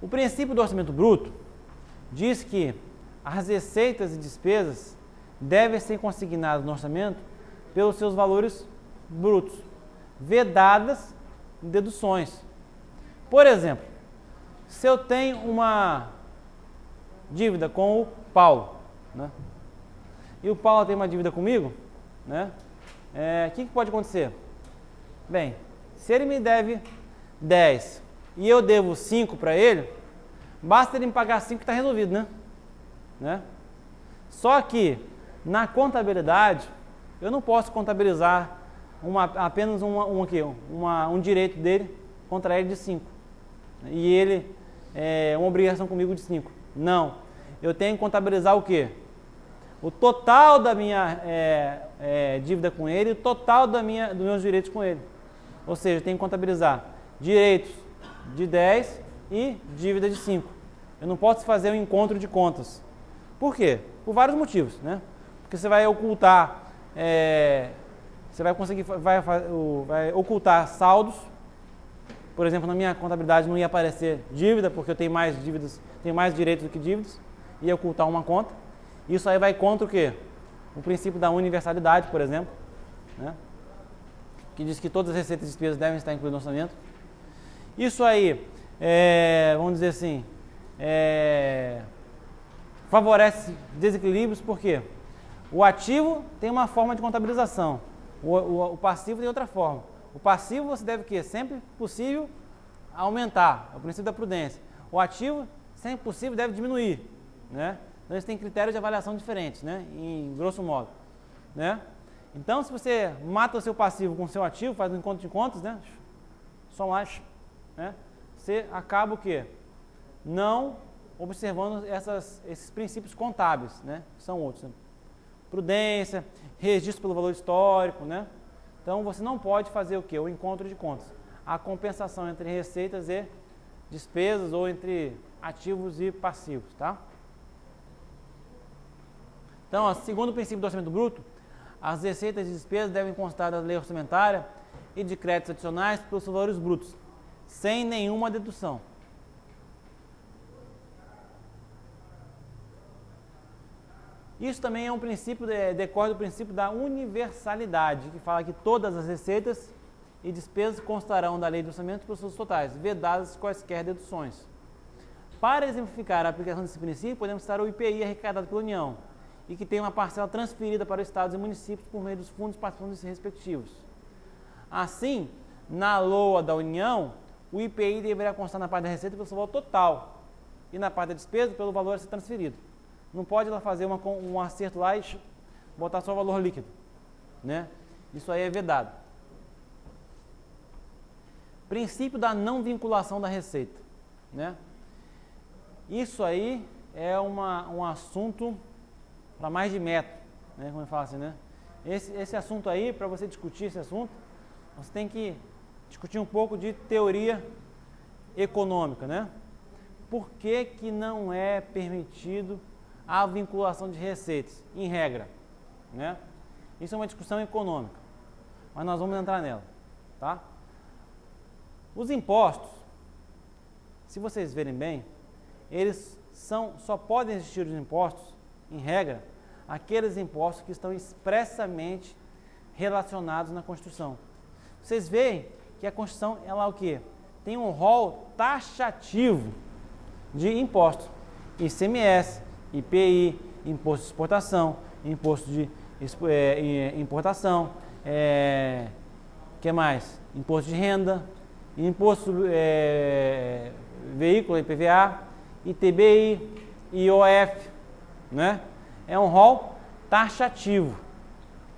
O princípio do orçamento bruto diz que as receitas e despesas devem ser consignadas no orçamento pelos seus valores brutos, vedadas deduções. Por exemplo, se eu tenho uma dívida com o Paulo, né, e o Paulo tem uma dívida comigo, né, o que pode acontecer? Bem, se ele me deve 10 e eu devo 5 para ele, basta ele me pagar 5 que está resolvido, né? Só que na contabilidade eu não posso contabilizar apenas um direito dele contra ele de 5 e ele uma obrigação comigo de 5. Não, eu tenho que contabilizar o quê? O total da minha dívida com ele, o total dos meus direitos com ele. Ou seja, eu tenho que contabilizar direitos de 10 e dívida de 5. Eu não posso fazer um encontro de contas. Por quê? Por vários motivos, né? Porque você vai ocultar, você vai ocultar saldos. Por exemplo, na minha contabilidade não ia aparecer dívida, porque eu tenho mais dívidas, tenho mais direitos do que dívidas, ia ocultar uma conta. Isso aí vai contra o quê? O princípio da universalidade, por exemplo, né? Que diz que todas as receitas e despesas devem estar incluídas no orçamento. Isso aí, vamos dizer assim, favorece desequilíbrios, porque o ativo tem uma forma de contabilização, o passivo tem outra forma. O passivo você deve, sempre possível, aumentar, é o princípio da prudência. O ativo, sempre possível, deve diminuir, né? Então, eles têm critérios de avaliação diferentes, né? Em grosso modo, né? Então, se você mata o seu passivo com o seu ativo, faz um encontro de contas, né? Só mais, né? Você acaba o quê? Não observando esses princípios contábeis, né? Que são outros, né? Prudência, registro pelo valor histórico, né? Então, você não pode fazer o quê? O encontro de contas. A compensação entre receitas e despesas ou entre ativos e passivos, tá? Então, segundo o princípio do orçamento bruto, as receitas e despesas devem constar da lei orçamentária e de créditos adicionais pelos valores brutos, sem nenhuma dedução. Isso também é um princípio, decorre do princípio da universalidade, que fala que todas as receitas e despesas constarão da lei do orçamento pelos seus totais, vedadas quaisquer deduções. Para exemplificar a aplicação desse princípio, podemos citar o IPI arrecadado pela União e que tem uma parcela transferida para os estados e municípios por meio dos fundos participantes respectivos. Assim, na LOA da União, o IPI deverá constar na parte da receita pelo seu valor total e na parte da despesa pelo valor a ser transferido. Não pode ela fazer um acerto lá e botar só o valor líquido, né? Isso aí é vedado. Princípio da não vinculação da receita, né? Isso aí é um assunto para mais de método, né? Como eu falo assim, né? Esse assunto aí, para você discutir esse assunto, você tem que discutir um pouco de teoria econômica, né? Por que que não é permitido a vinculação de receitas, em regra, né? Isso é uma discussão econômica, mas nós vamos entrar nela, tá? Os impostos, se vocês verem bem, eles só podem existir os impostos, em regra, aqueles impostos que estão expressamente relacionados na Constituição. Vocês veem que a Constituição, ela o quê? Tem um rol taxativo de impostos, ICMS, IPI, imposto de exportação, imposto de importação, que mais? Imposto de renda, imposto veículo, IPVA, ITBI, IOF, né? É um rol taxativo.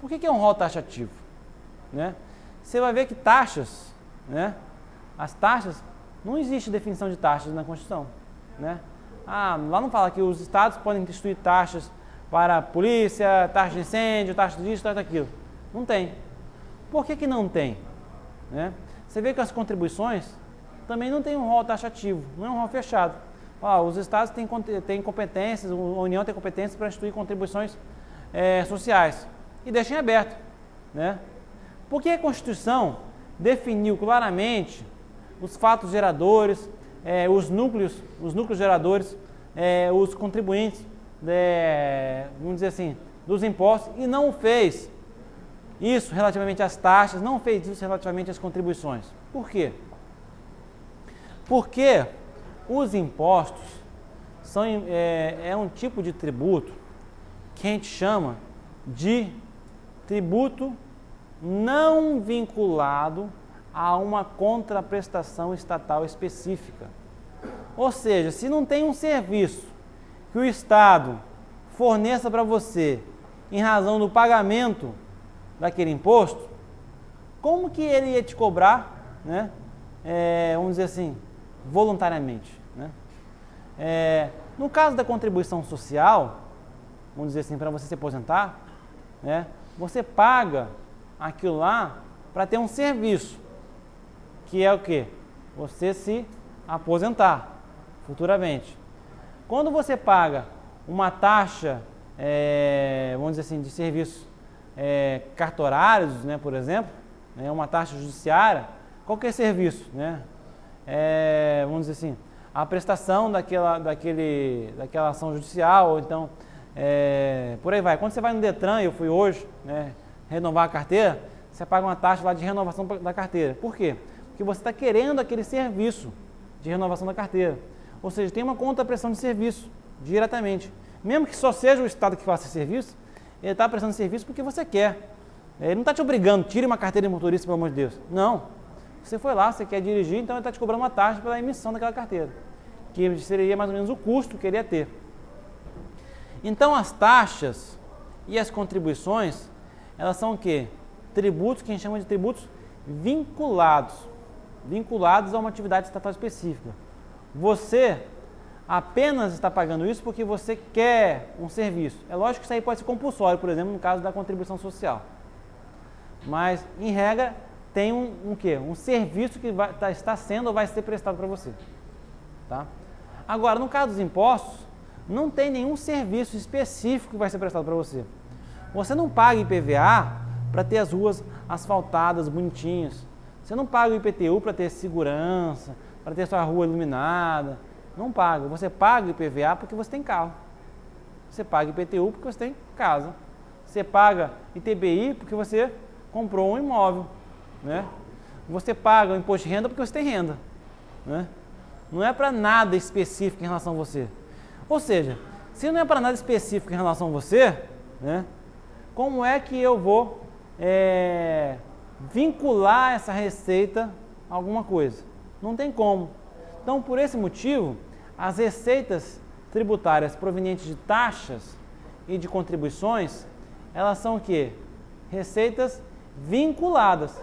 Por que é um rol taxativo? Né? Você vai ver que taxas, né? As taxas, não existe definição de taxas na Constituição, né? Lá não fala que os estados podem instituir taxas para a polícia, taxa de incêndio, taxa disso, taxa daquilo. Não tem. Por que não tem? Né? Você vê que as contribuições também não tem um rol taxativo, não é um rol fechado. Os estados têm competências, a União tem competências para instituir contribuições sociais e deixam em aberto, né? Porque a Constituição definiu claramente os fatos geradores, os núcleos geradores, os contribuintes, vamos dizer assim, dos impostos, e não fez isso relativamente às taxas, não fez isso relativamente às contribuições. Por quê? Porque os impostos é um tipo de tributo que a gente chama de tributo não vinculado a uma contraprestação estatal específica. Ou seja, se não tem um serviço que o Estado forneça para você em razão do pagamento daquele imposto, como que ele ia te cobrar, né? Vamos dizer assim, voluntariamente, né? No caso da contribuição social, vamos dizer assim, para você se aposentar, né? Você paga aquilo lá para ter um serviço, que é o quê? Você se aposentar futuramente. Quando você paga uma taxa, vamos dizer assim, de serviços cartorários, né, por exemplo, né, uma taxa judiciária, qualquer serviço, né, vamos dizer assim, a prestação daquela ação judicial, ou então, por aí vai. Quando você vai no Detran, eu fui hoje, né, renovar a carteira, você paga uma taxa lá de renovação da carteira. Por quê? Porque você está querendo aquele serviço de renovação da carteira. Ou seja, tem uma contraprestação de serviço, diretamente. Mesmo que só seja o Estado que faça esse serviço, ele está prestando serviço porque você quer. Ele não está te obrigando, tire uma carteira de motorista, pelo amor de Deus. Não. Você foi lá, você quer dirigir, então ele está te cobrando uma taxa pela emissão daquela carteira, que seria mais ou menos o custo que ele ia ter. Então, as taxas e as contribuições, elas são o quê? Tributos que a gente chama de tributos vinculados a uma atividade estatal específica. Você apenas está pagando isso porque você quer um serviço. É lógico que isso aí pode ser compulsório, por exemplo, no caso da contribuição social. Mas, em regra, tem um serviço que está sendo ou vai ser prestado para você. Tá? Agora, no caso dos impostos, não tem nenhum serviço específico que vai ser prestado para você. Você não paga IPVA para ter as ruas asfaltadas, bonitinhas. Você não paga o IPTU para ter segurança, para ter sua rua iluminada. Não paga. Você paga o IPVA porque você tem carro. Você paga IPTU porque você tem casa. Você paga ITBI porque você comprou um imóvel, né? Você paga o imposto de renda porque você tem renda, né? Não é para nada específico em relação a você. Ou seja, se não é para nada específico em relação a você, né? Como é que eu vou vincular essa receita a alguma coisa? Não tem como. Então, por esse motivo, as receitas tributárias provenientes de taxas e de contribuições, elas são o quê? Receitas vinculadas.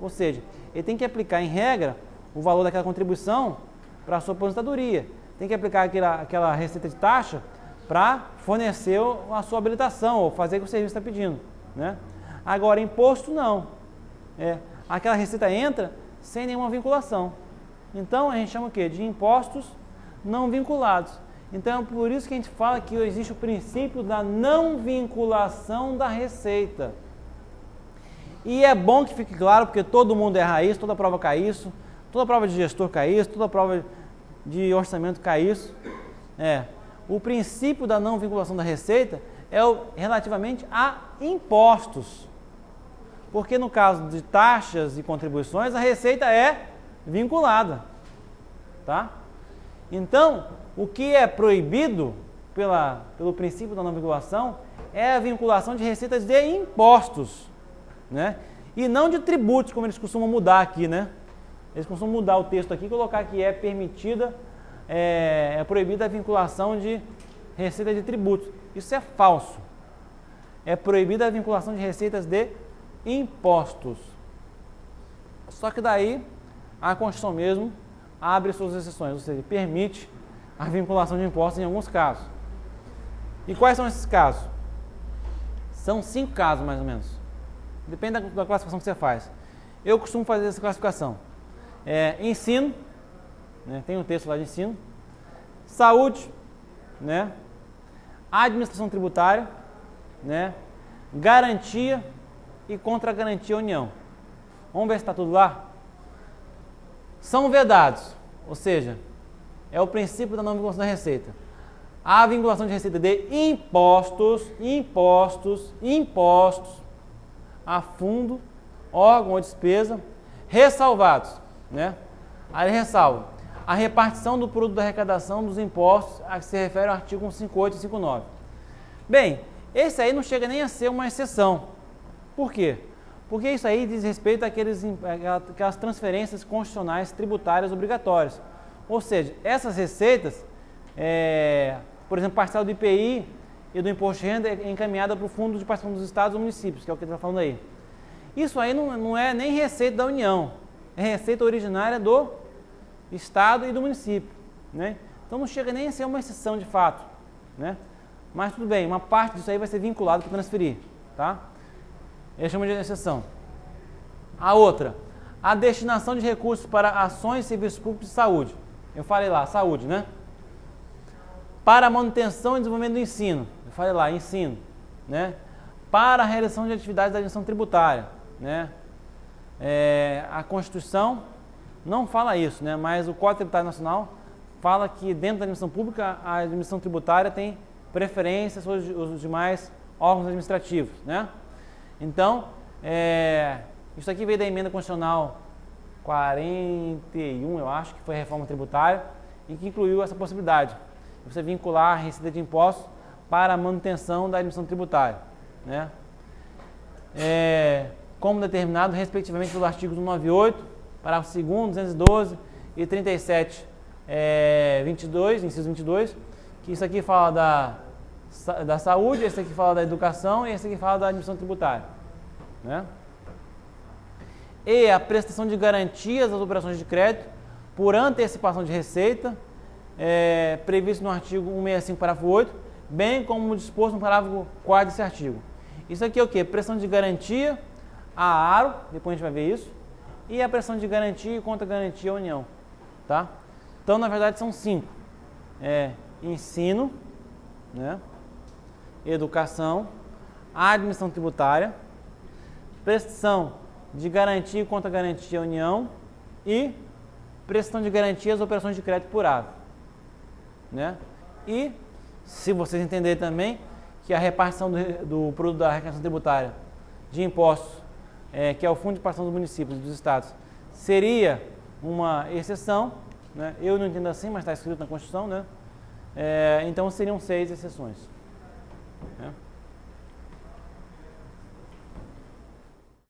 Ou seja, ele tem que aplicar em regra o valor daquela contribuição para a sua aposentadoria. Tem que aplicar aquela receita de taxa para fornecer a sua habilitação ou fazer o que o serviço está pedindo, né? Agora, imposto não. Aquela receita entra sem nenhuma vinculação. Então, a gente chama o quê? De impostos não vinculados. Então, é por isso que a gente fala que existe o princípio da não vinculação da receita. E é bom que fique claro, porque todo mundo erra isso, toda prova cai isso, toda prova de gestor cai isso, toda prova de orçamento cai isso. O princípio da não vinculação da receita é relativamente a impostos. Porque no caso de taxas e contribuições, a receita é vinculada. Tá? Então, o que é proibido pelo princípio da não vinculação é a vinculação de receitas de impostos, né? E não de tributos, como eles costumam mudar aqui, né? Eles costumam mudar o texto aqui e colocar que é permitida, é proibida a vinculação de receita de tributos. Isso é falso. É proibida a vinculação de receitas de impostos. Só que daí a Constituição mesmo abre suas exceções, ou seja, permite a vinculação de impostos em alguns casos. E quais são esses casos? São 5 casos, mais ou menos. Depende da classificação que você faz. Eu costumo fazer essa classificação. Ensino, né? Tem um texto lá de ensino. Saúde, né? Administração tributária, né? Garantia e contra-garantia à União. Vamos ver se está tudo lá? São vedados, ou seja, é o princípio da não vinculação da receita. A vinculação de receita de impostos a fundo, órgão ou despesa, ressalvados, né? Aí ressalva a repartição do produto da arrecadação dos impostos a que se refere o artigo 158 e 159. Bem, esse aí não chega nem a ser uma exceção. Por quê? Porque isso aí diz respeito àquelas transferências constitucionais tributárias obrigatórias. Ou seja, essas receitas, por exemplo, parcela do IPI e do imposto de renda é encaminhada para o Fundo de Participação dos Estados ou Municípios, que é o que ele está falando aí. Isso aí não é nem receita da União, é receita originária do Estado e do município, né? Então não chega nem a ser uma exceção de fato, né? Mas tudo bem, uma parte disso aí vai ser vinculado para transferir, tá? Ele chama de exceção. A outra, a destinação de recursos para ações e serviços públicos de saúde. Eu falei lá, saúde, né? Para a manutenção e desenvolvimento do ensino. Eu falei lá, ensino, né? Para a realização de atividades da administração tributária, né? A Constituição não fala isso, né? Mas o Código Tributário Nacional fala que dentro da administração pública a administração tributária tem preferência sobre os demais órgãos administrativos, né? Então, isso aqui veio da emenda constitucional 41, eu acho, que foi a reforma tributária, e que incluiu essa possibilidade de você vincular a receita de impostos para a manutenção da administração tributária, né? Como determinado respectivamente pelo artigo 198, parágrafo 2º, 212 e 37, 22, inciso 22, que isso aqui fala da saúde, esse aqui fala da educação e esse aqui fala da administração tributária, né? E a prestação de garantias às operações de crédito por antecipação de receita, previsto no artigo 165, parágrafo 8, bem como disposto no parágrafo 4 desse artigo. Isso aqui é o quê? Prestação de garantia a aro, depois a gente vai ver isso, e a prestação de garantia e contra-garantia à União, tá? Então, na verdade, são 5. Ensino, né? Educação, administração tributária, prestação de garantia e contra-garantia à União e prestação de garantia às operações de crédito por aro, né? E, se vocês entenderem também, que a repartição do produto da arrecadação tributária de impostos, que é o Fundo de Participação dos Municípios e dos Estados, seria uma exceção, né? Eu não entendo assim, mas está escrito na Constituição, né? Então seriam 6 exceções, né?